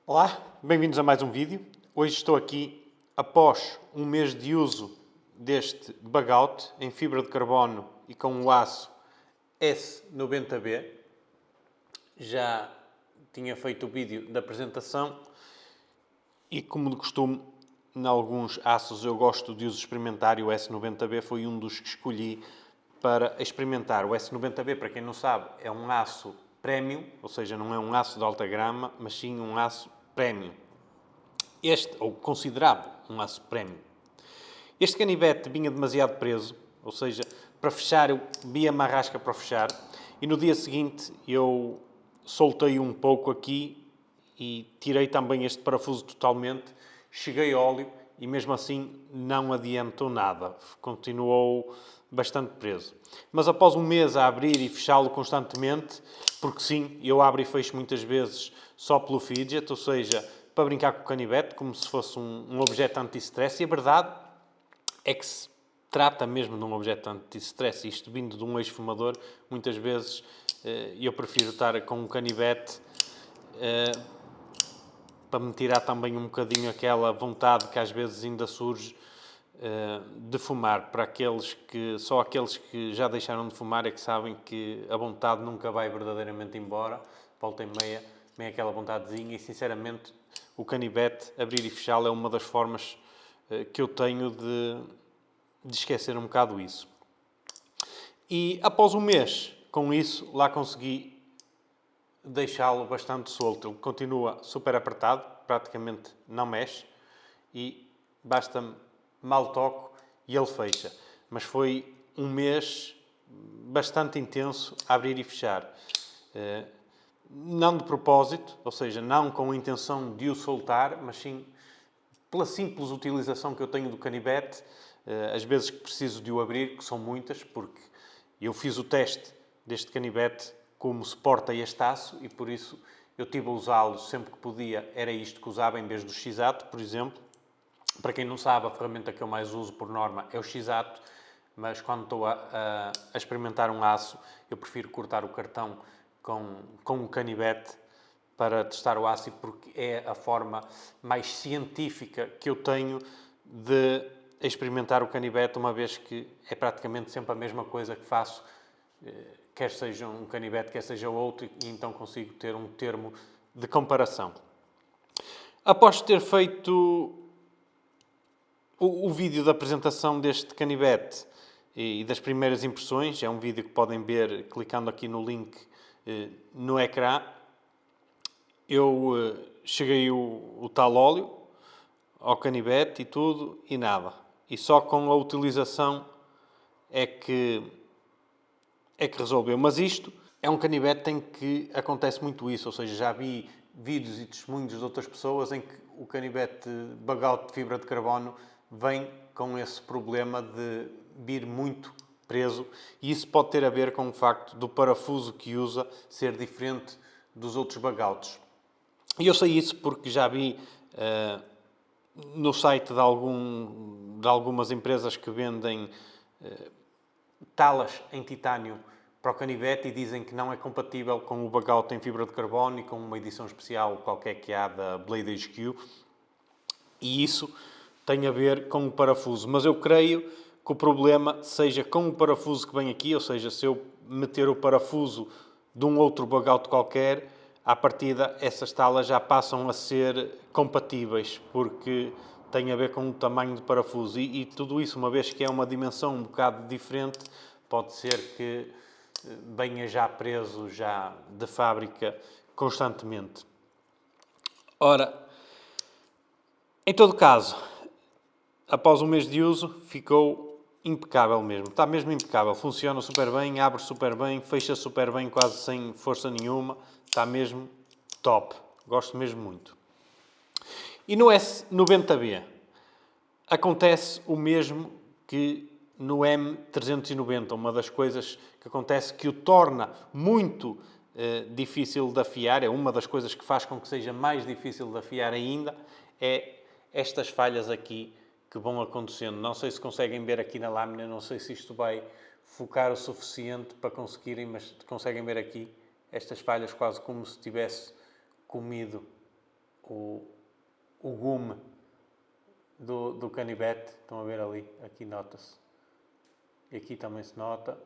Olá, bem-vindos a mais um vídeo. Hoje estou aqui após um mês de uso deste bug-out em fibra de carbono e com o aço S90B. Já tinha feito o vídeo da apresentação e, como de costume, em alguns aços eu gosto de os experimentar e o S90B foi um dos que escolhi para experimentar. O S90B, para quem não sabe, é um aço premium, ou seja, não é um aço de alta grama, mas sim um aço premium. Ou considerado um aço premium. Este canivete vinha demasiado preso, ou seja, para fechar eu vi a marrasca para fechar e no dia seguinte eu soltei um pouco aqui e tirei também este parafuso totalmente, cheguei óleo e mesmo assim não adiantou nada, continuou bastante preso. Mas após um mês a abrir e fechá-lo constantemente, porque sim, eu abro e fecho muitas vezes só pelo fidget, ou seja, para brincar com o canivete, como se fosse um objeto anti-stress, e a verdade é que se trata mesmo de um objeto anti-stress. Isto vindo de um ex-fumador, muitas vezes eu prefiro estar com um canivete para me tirar também um bocadinho aquela vontade que às vezes ainda surge de fumar. Para só aqueles que já deixaram de fumar é que sabem que a vontade nunca vai verdadeiramente embora. Volta e meia, vem aquela vontadezinha e sinceramente o canivete, abrir e fechá-lo é uma das formas que eu tenho de esquecer um bocado isso. E após um mês com isso, lá consegui deixá-lo bastante solto. Ele continua super apertado, praticamente não mexe e basta-me mal toco e ele fecha. Mas foi um mês bastante intenso a abrir e fechar. Não de propósito, ou seja, não com a intenção de o soltar, mas sim pela simples utilização que eu tenho do canivete, as vezes que preciso de o abrir, que são muitas, porque eu fiz o teste deste canivete como suporta este aço e por isso eu tive a usá-lo sempre que podia, era isto que usava em vez do X-Ato, por exemplo. Para quem não sabe, a ferramenta que eu mais uso por norma é o X-Ato, mas quando estou a experimentar um aço, eu prefiro cortar o cartão com o canivete para testar o aço, porque é a forma mais científica que eu tenho de experimentar o canivete, uma vez que é praticamente sempre a mesma coisa que faço, quer seja um canivete, quer seja outro, e então consigo ter um termo de comparação. Após ter feito o vídeo da apresentação deste canivete e das primeiras impressões, é um vídeo que podem ver clicando aqui no link no ecrã, eu cheguei o tal óleo ao canivete e tudo e nada. E só com a utilização é que resolveu. Mas isto é um canivete em que acontece muito isso, ou seja, já vi vídeos e testemunhos de outras pessoas em que o canivete bug-out de fibra de carbono vem com esse problema de vir muito preso e isso pode ter a ver com o facto do parafuso que usa ser diferente dos outros bug-outs. E eu sei isso porque já vi no site de algumas empresas que vendem talas em titânio para o canivete e dizem que não é compatível com o bug-out em fibra de carbono e com uma edição especial qualquer que há da Blade HQ. E isso tem a ver com o parafuso. Mas eu creio que o problema seja com o parafuso que vem aqui, ou seja, se eu meter o parafuso de um outro bug-out qualquer, à partida essas talas já passam a ser compatíveis, porque tem a ver com o tamanho do parafuso. E tudo isso, uma vez que é uma dimensão um bocado diferente, pode ser que venha já preso já de fábrica constantemente. Ora, em todo caso, após um mês de uso, ficou impecável mesmo. Está mesmo impecável. Funciona super bem, abre super bem, fecha super bem, quase sem força nenhuma. Está mesmo top. Gosto mesmo muito. E no S90B acontece o mesmo que no M390. Uma das coisas que acontece que o torna muito difícil de afiar, é uma das coisas que faz com que seja mais difícil de afiar ainda, é estas falhas aqui que vão acontecendo. Não sei se conseguem ver aqui na lâmina, não sei se isto vai focar o suficiente para conseguirem, mas conseguem ver aqui estas falhas quase como se tivesse comido o, o gume do canivete. Estão a ver ali? Aqui nota-se. E aqui também se nota.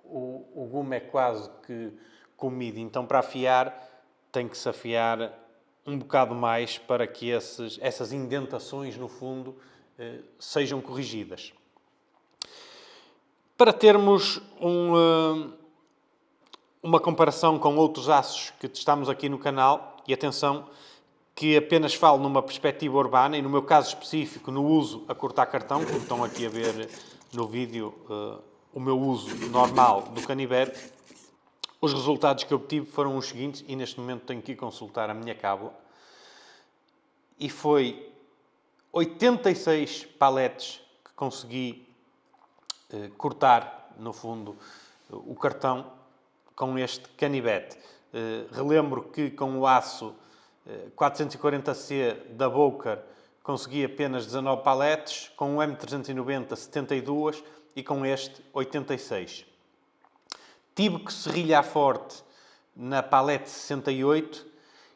O gume é quase que comido, então para afiar tem que se afiar um bocado mais para que essas indentações no fundo sejam corrigidas. Para termos uma comparação com outros aços que testamos aqui no canal, e atenção que apenas falo numa perspectiva urbana e no meu caso específico no uso a cortar cartão, como estão aqui a ver no vídeo o meu uso normal do canivete, os resultados que obtive foram os seguintes, e neste momento tenho que ir consultar a minha cábula, e foi 86 paletes que consegui cortar, no fundo, o cartão com este canivete. Relembro que com o aço 440C da Boker consegui apenas 19 paletes, com o M390 72 e com este 86. Tive que serrilhar forte na palete 68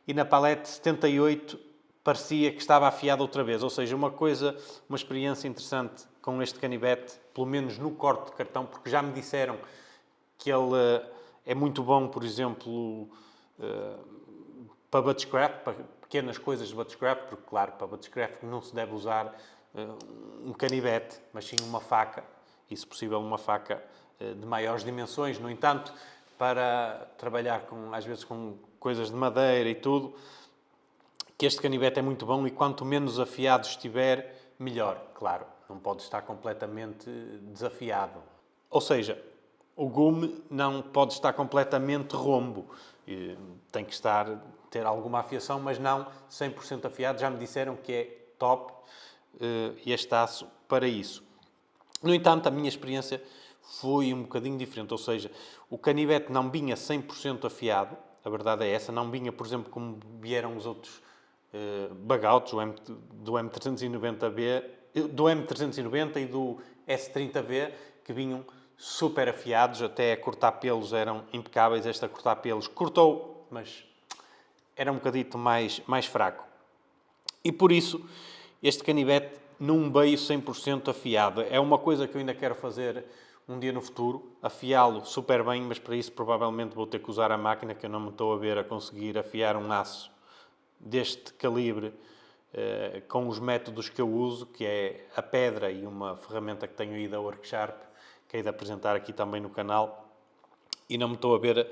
e na palete 78 parecia que estava afiado outra vez. Ou seja, uma experiência interessante com este canivete, pelo menos no corte de cartão, porque já me disseram que ele é muito bom, por exemplo, para butchcraft, para pequenas coisas de butchcraft, porque, claro, para butchcraft não se deve usar um canivete, mas sim uma faca, e, se possível, uma faca de maiores dimensões. No entanto, para trabalhar às vezes com coisas de madeira e tudo, que este canivete é muito bom, e quanto menos afiado estiver, melhor. Claro, não pode estar completamente desafiado. Ou seja, o gume não pode estar completamente rombo. Tem que ter alguma afiação, mas não 100% afiado. Já me disseram que é top este aço para isso. No entanto, a minha experiência foi um bocadinho diferente. Ou seja, o canivete não vinha 100% afiado. A verdade é essa. Não vinha, por exemplo, como vieram os outros bagautos do M390B, do M390 e do S30V, que vinham super afiados, até a cortar pelos eram impecáveis. Este a cortar pelos cortou, mas era um bocadito mais fraco. E por isso, este canivete não veio 100% afiado. É uma coisa que eu ainda quero fazer um dia no futuro, afiá-lo super bem, mas para isso provavelmente vou ter que usar a máquina, que eu não me estou a ver a conseguir afiar um aço deste calibre com os métodos que eu uso, que é a pedra e uma ferramenta que tenho aí da Worksharp, que hei de apresentar aqui também no canal, e não me estou a ver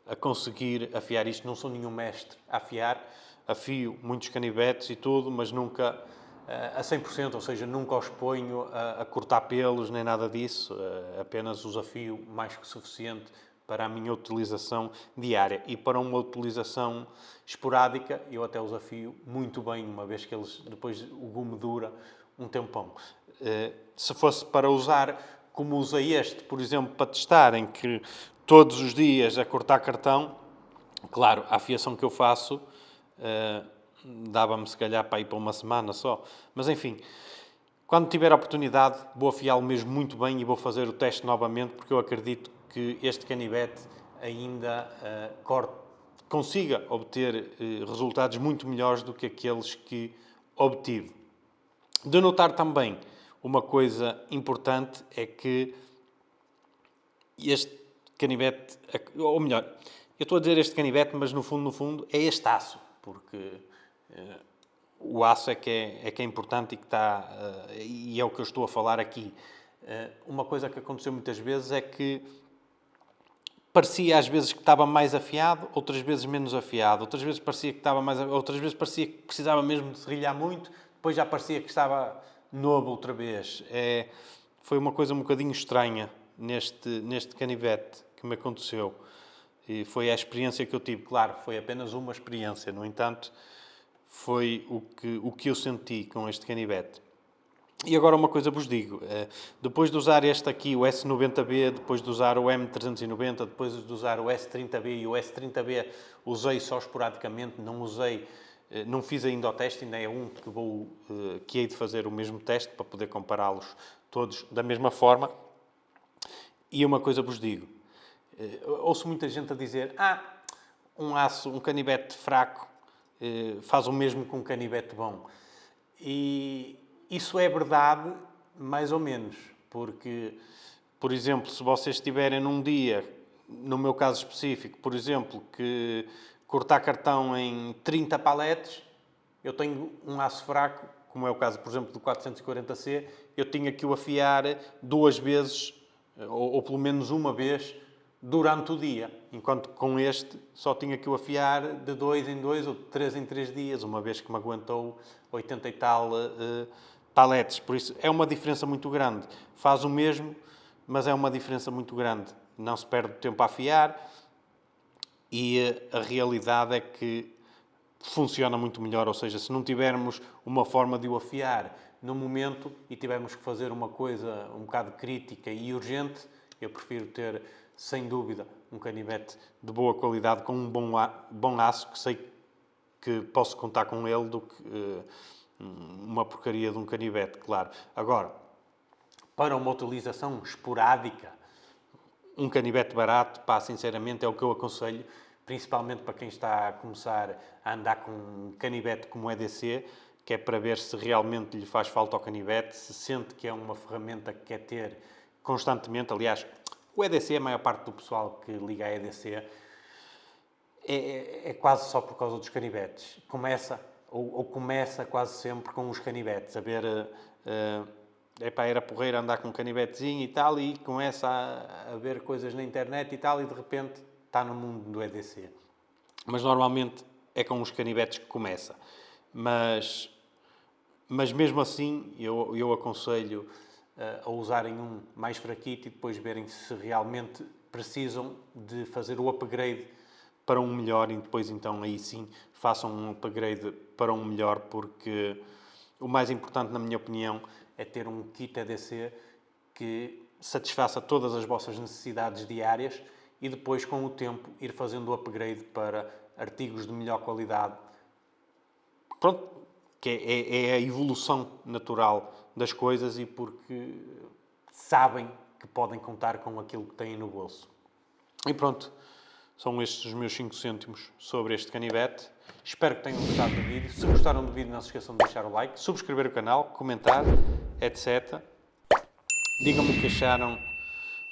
a conseguir afiar isto. Não sou nenhum mestre a afiar, afio muitos canivetes e tudo, mas nunca a 100%, ou seja, nunca os ponho a cortar pelos, nem nada disso, apenas os afio mais que suficiente para a minha utilização diária. E para uma utilização esporádica, eu até os afio muito bem, uma vez que depois o gume dura um tempão. Se fosse para usar, como usei este, por exemplo, para testar, em que todos os dias a cortar cartão, claro, a afiação que eu faço dava-me se calhar para ir para uma semana só. Mas enfim, quando tiver a oportunidade, vou afiá-lo mesmo muito bem e vou fazer o teste novamente, porque eu acredito que este canivete ainda consiga obter resultados muito melhores do que aqueles que obtive. De notar também uma coisa importante é que este canivete, ou melhor, eu estou a dizer este canivete, mas no fundo é este aço, porque o aço é que é importante e que está, e é o que eu estou a falar aqui. Uma coisa que aconteceu muitas vezes é que parecia às vezes que estava mais afiado, outras vezes menos afiado, outras vezes parecia que estava outras vezes parecia que precisava mesmo de serrilhar muito, depois já parecia que estava novo outra vez. Foi uma coisa um bocadinho estranha neste canivete que me aconteceu. E foi a experiência que eu tive. Claro, foi apenas uma experiência, no entanto, foi o que eu senti com este canivete. E agora uma coisa vos digo, depois de usar este aqui, o S90B, depois de usar o M390, depois de usar o S30B, e o S30B usei só esporadicamente, não fiz ainda o teste, ainda é um que hei de fazer o mesmo teste para poder compará-los todos da mesma forma. E uma coisa vos digo, ouço muita gente a dizer, um canivete fraco faz o mesmo com um canivete bom. E isso é verdade, mais ou menos, porque, por exemplo, se vocês estiverem num dia, no meu caso específico, por exemplo, que cortar cartão em 30 paletes, eu tenho um aço fraco, como é o caso, por exemplo, do 440C, eu tinha que o afiar 2 vezes, ou pelo menos uma vez, durante o dia. Enquanto com este só tinha que o afiar de 2 em 2 ou de 3 em 3 dias, uma vez que me aguentou 80 e tal paletes. Por isso é uma diferença muito grande. Faz o mesmo, mas é uma diferença muito grande. Não se perde tempo a afiar e a realidade é que funciona muito melhor. Ou seja, se não tivermos uma forma de o afiar no momento e tivermos que fazer uma coisa um bocado crítica e urgente, eu prefiro ter, sem dúvida, um canivete de boa qualidade com um bom aço, que sei que posso contar com ele, do que uma porcaria de um canivete, claro. Agora, para uma utilização esporádica, um canivete barato, pá, sinceramente, é o que eu aconselho, principalmente para quem está a começar a andar com um canivete como o EDC, que é para ver se realmente lhe faz falta ao canivete, se sente que é uma ferramenta que quer ter constantemente. Aliás, o EDC, a maior parte do pessoal que liga a EDC, é quase só por causa dos canivetes. Começa quase sempre com os canivetes, a ver... epá, era porreiro andar com um canivetezinho e tal, e começa a ver coisas na internet e tal, e de repente está no mundo do EDC. Mas normalmente é com os canivetes que começa. Mas mesmo assim, eu aconselho a usarem um mais fraquito e depois verem se realmente precisam de fazer o upgrade para um melhor, e depois então aí sim façam um upgrade para um melhor, porque o mais importante, na minha opinião, é ter um kit EDC que satisfaça todas as vossas necessidades diárias e depois, com o tempo, ir fazendo o upgrade para artigos de melhor qualidade. Pronto, que é a evolução natural das coisas e porque sabem que podem contar com aquilo que têm no bolso. E pronto, são estes os meus 5 cêntimos sobre este canivete. Espero que tenham gostado do vídeo. Se gostaram do vídeo, não se esqueçam de deixar o like, subscrever o canal, comentar, etc. Digam-me o que acharam,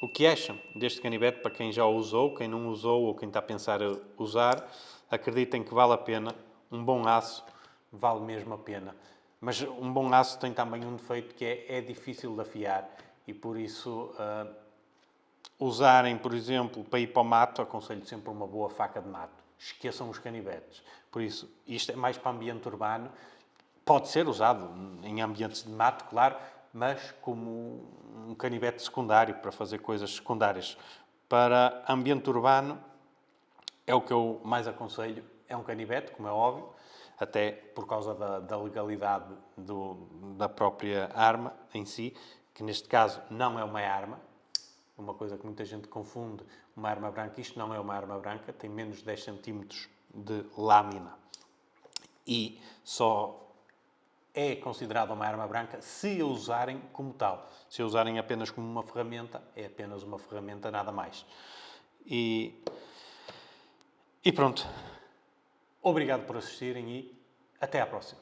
o que acham deste canivete para quem já o usou, quem não usou ou quem está a pensar a usar. Acreditem que vale a pena. Um bom aço vale mesmo a pena. Mas um bom aço tem também um defeito, que é difícil de afiar e por isso usarem, por exemplo, para ir para o mato, aconselho sempre uma boa faca de mato. Esqueçam os canivetes. Por isso, isto é mais para ambiente urbano. Pode ser usado em ambientes de mato, claro, mas como um canivete secundário, para fazer coisas secundárias. Para ambiente urbano, é o que eu mais aconselho. É um canivete, como é óbvio, até por causa da legalidade da própria arma em si, que neste caso não é uma arma. Uma coisa que muita gente confunde, uma arma branca. Isto não é uma arma branca, tem menos de 10 cm de lâmina. E só é considerada uma arma branca se a usarem como tal. Se a usarem apenas como uma ferramenta, é apenas uma ferramenta, nada mais. E pronto. Obrigado por assistirem e até à próxima.